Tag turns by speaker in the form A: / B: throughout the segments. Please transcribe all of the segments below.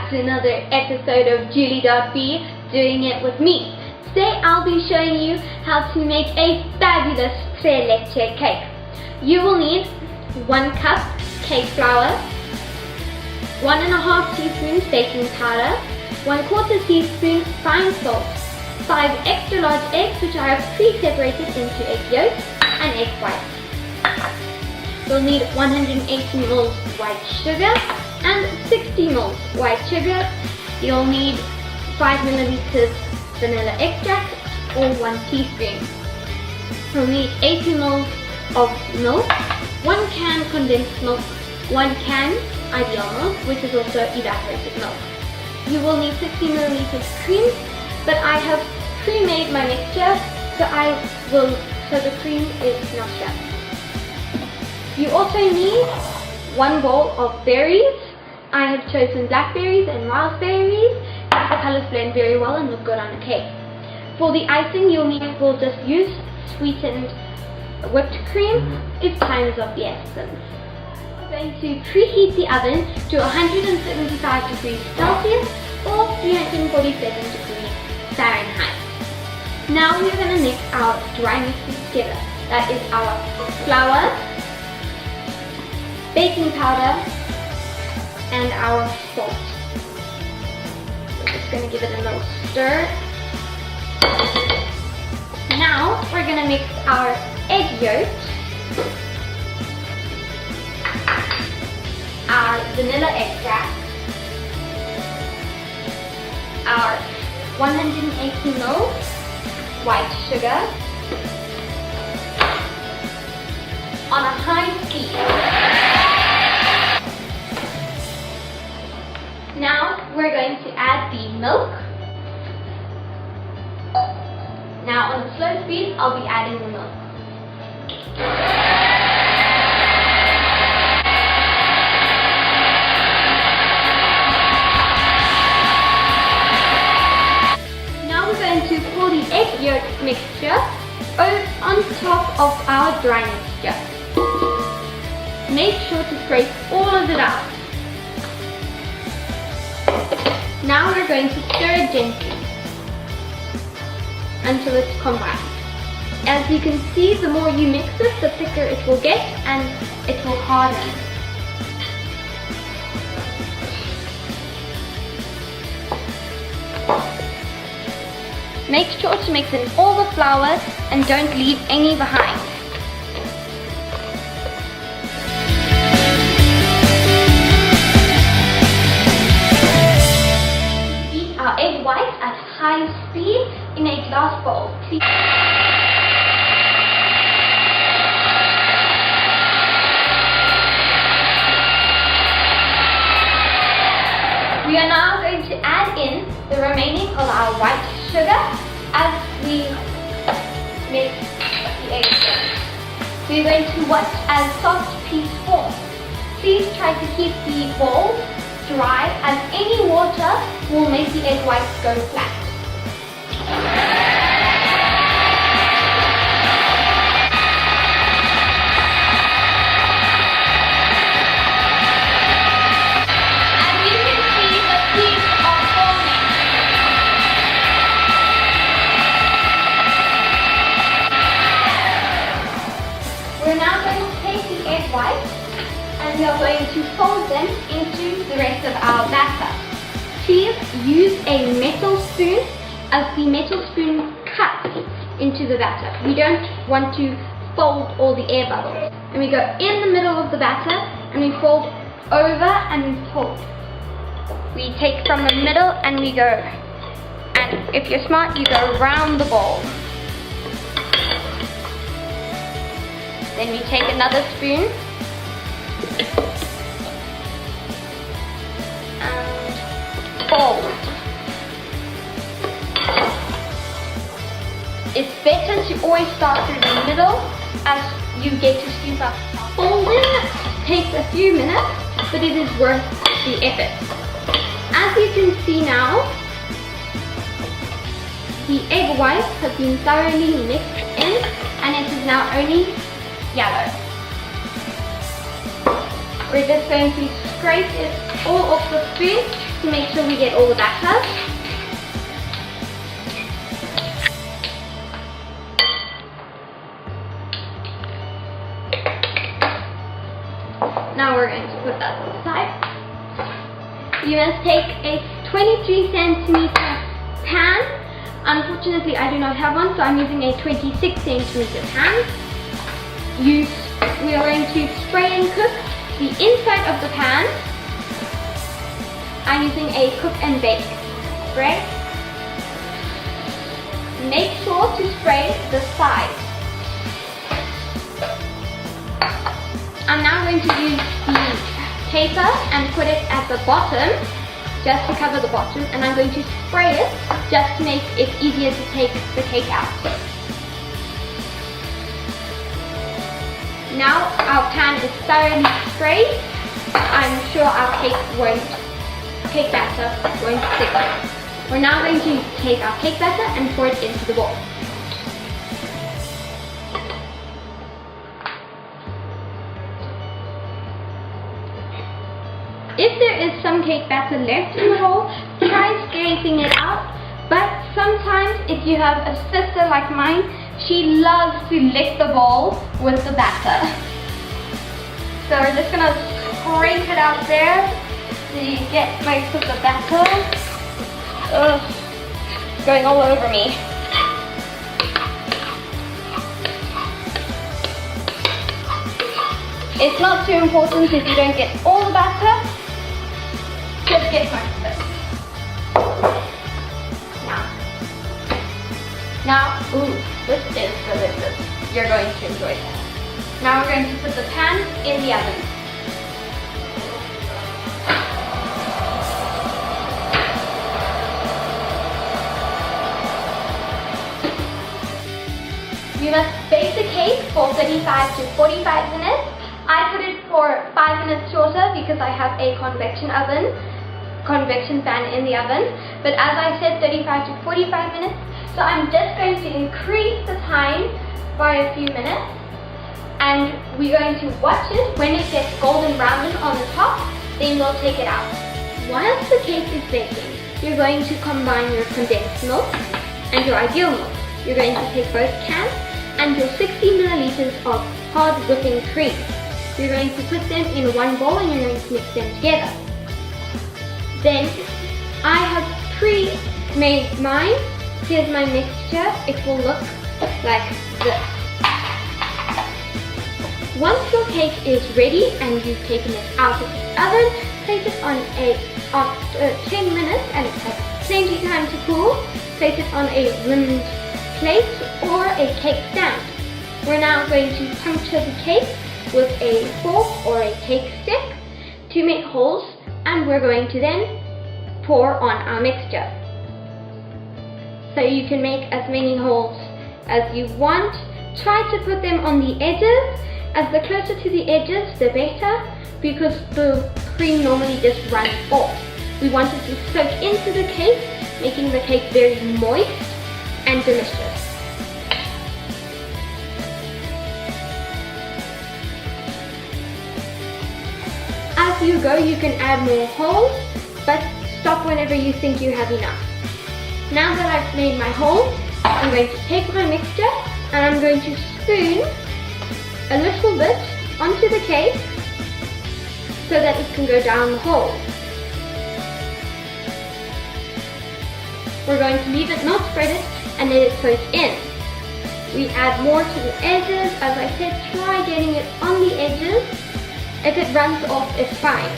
A: back to another episode of Julie.V, doing it with me. Today I'll be showing you how to make a fabulous leche cake. You will need 1 cup cake flour, 1½ teaspoons baking powder, 1/4 teaspoon fine salt, 5 extra large eggs which I have pre-separated into egg yolks and egg whites. You'll need 180 ml white sugar and 60 ml white sugar. You'll need 5 milliliters vanilla extract or 1 teaspoon. You'll need 80 ml of milk, 1 can condensed milk, 1 can ideal milk, which is also evaporated milk. You will need 60 milliliters cream, but I have pre-made my mixture, so the cream is not here. You also need 1 bowl of berries. I have chosen blackberries and raspberries as the colors blend very well and look good on a cake. For the icing, we'll just use sweetened whipped cream if time is of the essence. We're going to preheat the oven to 175 degrees Celsius or 347 degrees Fahrenheit. Now we're going to mix our dry mixes together. That is our flour, baking powder, and our salt. We're just going to give it a little stir. Now we're going to mix our egg yolks, our vanilla extract, our 180 ml white sugar on a high speed. Now we're going to add the milk. Now on a slow speed, I'll be adding the milk. Now we're going to pour the egg yolk mixture on top of our dry mixture. Make sure to scrape all of it out. Now we're going to stir it gently until it's combined. As you can see, the more you mix it, the thicker it will get and it will harden. Make sure to mix in all the flour and don't leave any behind. Our egg whites at high speed in a glass bowl. We are now going to add in the remaining of our white sugar as we mix the eggs in. We are going to watch as soft peas form. Please try to keep the bowl dry, as any water will make the egg whites go flat. As you can see, the peas are forming. We're now going to take the egg whites and we are going to fold them into the rest of our batter. Please use a metal spoon as the metal spoon cuts into the batter. We don't want to fold all the air bubbles. And we go in the middle of the batter and we fold over and we pull. We take from the middle and we go. And if you're smart, you go around the bowl. Then we take another spoon and fold. It's better to always start through the middle as you get to scoop up. Folding takes a few minutes, but it is worth the effort. As you can see now, the egg whites have been thoroughly mixed in and it is now only yellow. We're just going to scrape it all off the spoon to make sure we get all the batter. Now we're going to put that on the side. You must take a 23 centimeter pan. Unfortunately, I do not have one, so I'm using a 26 centimeter pan. We are going to spray and cook the inside of the pan. I'm using a cook and bake spray. Make sure to spray the sides. I'm now going to use the paper and put it at the bottom, just to cover the bottom, and I'm going to spray it just to make it easier to take the cake out. Now our pan is thoroughly sprayed. I'm sure our cake batter won't stick. We're now going to take our cake batter and pour it into the bowl. If there is some cake batter left in the bowl, try scraping it out. But sometimes if you have a sister like mine, she loves to lick the bowl with the batter. So we're just going to scrape it out there so you get most of the batter. Ugh, it's going all over me. It's not too important if you don't get all the batter. Just get most of it. Now, ooh, this is delicious. You're going to enjoy this. Now we're going to put the pan in the oven. You must bake the cake for 35 to 45 minutes. I put it for 5 minutes shorter because I have a convection fan in the oven. But as I said, 35 to 45 minutes. So I'm just going to increase the time by a few minutes. And we're going to watch it. When it gets golden brown on the top, then we'll take it out. Whilst the cake is baking, you're going to combine your condensed milk and your ideal milk. You're going to take both cans and your 60 milliliters of hard whipping cream. You're going to put them in one bowl and you're going to mix them together. Then I have pre-made mine. Here's my mixture. It will look like this. Once your cake is ready and you've taken it out of the oven, place it on after 10 minutes and it has plenty of time to cool. Place it on a rimmed plate or a cake stand. We're now going to puncture the cake with a fork or a cake stick to make holes, and we're going to then pour on our mixture. So you can make as many holes as you want. Try to put them on the edges. As the closer to the edges, the better, because the cream normally just runs off. We want it to soak into the cake, making the cake very moist and delicious. As you go, you can add more holes, but stop whenever you think you have enough. Now that I've made my hole, I'm going to take my mixture and I'm going to spoon a little bit onto the cake so that it can go down the hole. We're going to leave it, not spread it, and let it soak in. We add more to the edges. As I said, try getting it on the edges. If it runs off, it's fine.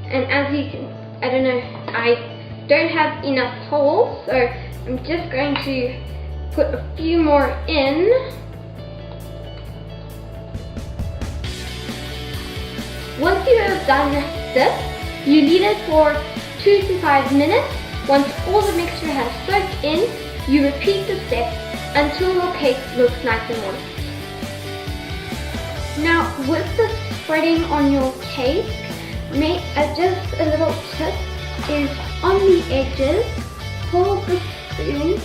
A: And as you can, I don't know, I don't have enough holes, so I'm just going to put a few more in. Once you have done this, you leave it for 2 to 5 minutes. Once all the mixture has soaked in, you repeat the steps until your cake looks nice and moist. Now with the spreading on your cake, just a little tip is on the edges, hold the spoon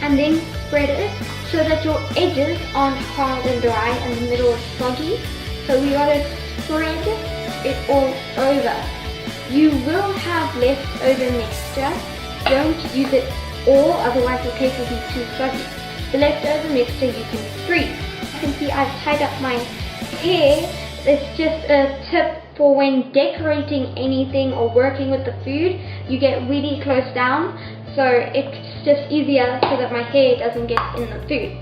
A: and then spread it so that your edges aren't hard and dry and the middle is soggy. So we gotta spread it all over. You will have leftover mixture. Don't use it all, otherwise the cake will be too fuzzy. The leftover mixture you can freeze. You can see I've tied up my hair. It's just a tip for when decorating anything or working with the food. You get really close down, so it's just easier so that my hair doesn't get in the food.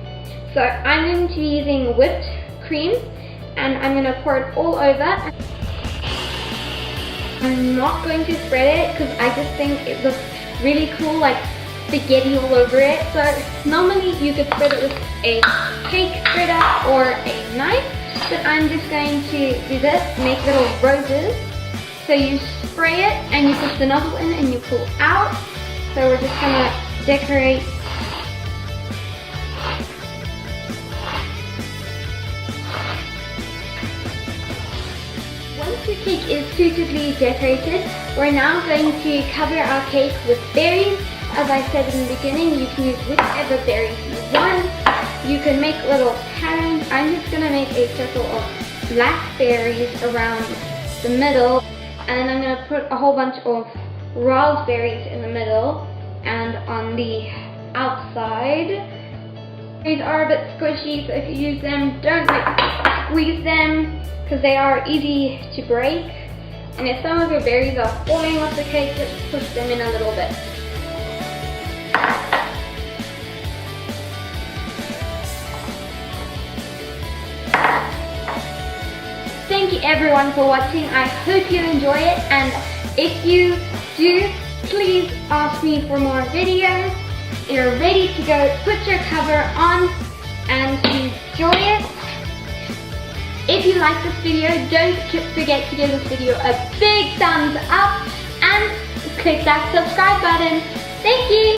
A: So I'm going to be using whipped cream, and I'm going to pour it all over. I'm not going to spread it because I just think it looks really cool, like spaghetti all over it. So normally you could spread it with a cake spreader or a knife, but I'm just going to do this, make little roses. So you spray it and you push the nozzle in and you pull out. So we're just gonna decorate. Once your cake is suitably decorated, we're now going to cover our cake with berries. As I said in the beginning, you can use whichever berries you want. You can make little patterns. I'm just going to make a circle of blackberries around the middle, and I'm going to put a whole bunch of raspberries in the middle and on the outside. These are a bit squishy, so if you use them, don't squeeze them because they are easy to break. And if some of your berries are falling off the cake, just push them in a little bit. Thank you everyone for watching. I hope you enjoy it, and if you do, please ask me for more videos. You're ready to go. Put your cover on and enjoy it. If you like this video, don't forget to give this video a big thumbs up and click that subscribe button. Thank you.